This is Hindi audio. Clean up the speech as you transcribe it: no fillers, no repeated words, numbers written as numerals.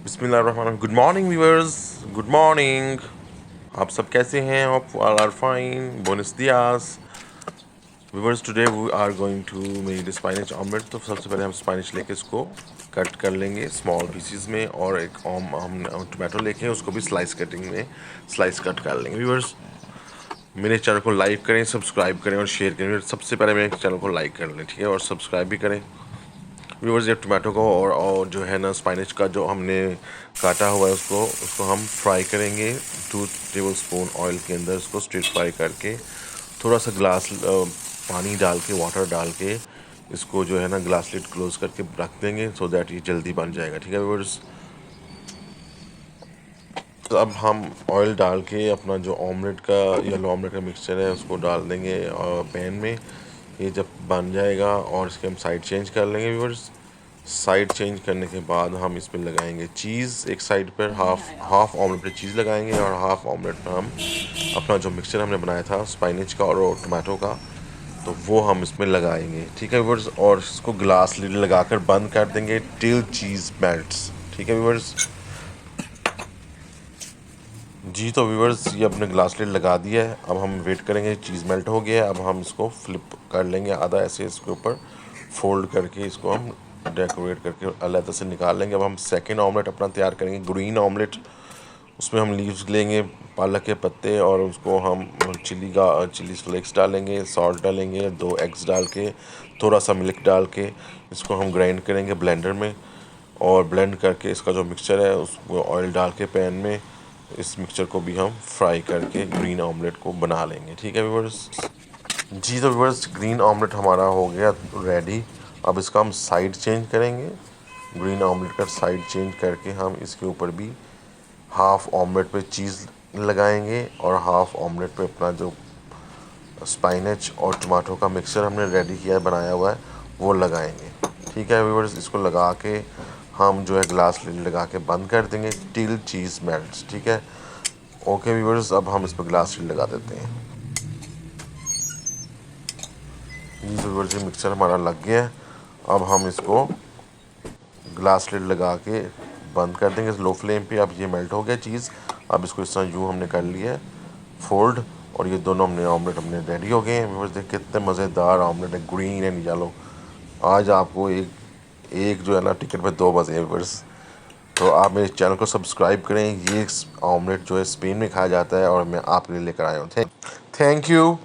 बिस्मिल्लाहिर्रहमानिर्रहीम। Good morning viewers, good morning. आप सब कैसे हैं? Hope all are fine. बोनस दियास viewers. Today we are going to make Spanish omelette. तो सबसे पहले हम स्पाइनिश लेके इसको कट कर लेंगे स्मॉल पीसीज में, और एक हम टोमेटो लेके उसको भी स्लाइस कटिंग में स्लाइस कट कर लेंगे। व्यूअर्स, मेरे चैनल को लाइक करें, सब्सक्राइब करें और शेयर करें। सबसे पहले मेरे चैनल को लाइक कर लें, ठीक है, और सब्सक्राइब भी करें। व्यूअर्स, ये टोमेटो को और जो है ना स्पाइनिश का जो हमने काटा हुआ है उसको हम फ्राई करेंगे 2 टेबलस्पून ऑयल के अंदर। उसको स्ट्रेट फ्राई करके थोड़ा सा ग्लास पानी डाल के, वाटर डाल के इसको जो है ना ग्लास लिड क्लोज करके रख देंगे, सो दैट ये जल्दी बन जाएगा। ठीक है व्यूअर्स, तो अब हम ऑयल डाल के अपना जो ऑमलेट का येलो ऑमलेट का मिक्सचर है उसको डाल देंगे पैन में। ये जब बन जाएगा और इसके हम साइड चेंज कर लेंगे व्यूअर्स। साइड चेंज करने के बाद हम इस पर लगाएंगे चीज़। एक साइड पर हाफ ऑमलेट पे चीज़ लगाएंगे और हाफ ऑमलेट पर हम अपना जो मिक्सचर हमने बनाया था स्पाइनिश का और टमाटो का, तो वो हम इसमें लगाएंगे। ठीक है व्यूअर्स, और इसको ग्लास लिड लगाकर बंद कर देंगे टिल चीज़ मेल्ट्स। ठीक है व्यूअर्स जी। तो व्यूअर्स, ये अपने ग्लास लिड लगा दिया है। अब हम वेट करेंगे, चीज़ मेल्ट हो गया है। अब हम इसको फ्लिप कर लेंगे आधा, ऐसे इसके ऊपर फोल्ड करके इसको हम डेकोरेट करके अलग से निकाल लेंगे। अब हम सेकंड ऑमलेट अपना तैयार करेंगे, ग्रीन ऑमलेट। उसमें हम लीव्स लेंगे, पालक के पत्ते, और उसको हम चिली फ्लेक्स डालेंगे, सॉल्ट डालेंगे, 2 एग्स डाल के, थोड़ा सा मिल्क डाल के इसको हम ग्राइंड करेंगे ब्लेंडर में। और ब्लेंड करके इसका जो मिक्सचर है उसको ऑयल डाल के पैन में इस मिक्सचर को भी हम फ्राई करके ग्रीन ऑमलेट को बना लेंगे। ठीक है व्यूअर्स जी। तो व्यूअर्स, ग्रीन ऑमलेट हमारा हो गया रेडी। अब इसका हम साइड चेंज करेंगे। ग्रीन ऑमलेट का साइड चेंज करके हम इसके ऊपर भी हाफ ऑमलेट पे चीज़ लगाएंगे और हाफ ऑमलेट पे अपना जो स्पाइनच और टमाटो का मिक्सचर हमने रेडी किया है, बनाया हुआ है, वो लगाएंगे। ठीक है व्यूअर्स, इसको लगा के हम जो है ग्लास लिड लगा के बंद कर देंगे टिल चीज़ मेल्ट्स। ठीक है, ओके व्यूअर्स, अब हम इस पर ग्लास लिड लगा देते हैं। ये व्यूअर्स, ये मिक्सचर हमारा लग गया है। अब हम इसको ग्लास लिड लगा के बंद कर देंगे लो फ्लेम पे। अब ये मेल्ट हो गया चीज़। अब इसको इस तरह यूँ हमने कर लिया है फोल्ड, और ये दोनों हमने ऑमलेट अपने रेडी हो गए हैं। व्यूअर्स, देखिए कितने मज़ेदार ऑमलेट है, ग्रीन एंड येलो। आज आपको एक एक जो है ना टिकट पे 2 मज़े हैं व्यूअर्स। तो आप मेरे चैनल को सब्सक्राइब करें। ये ऑमलेट जो है स्पेन में खाया जाता है और मैं आपके लिए लेकर आया हूँ। Thank you.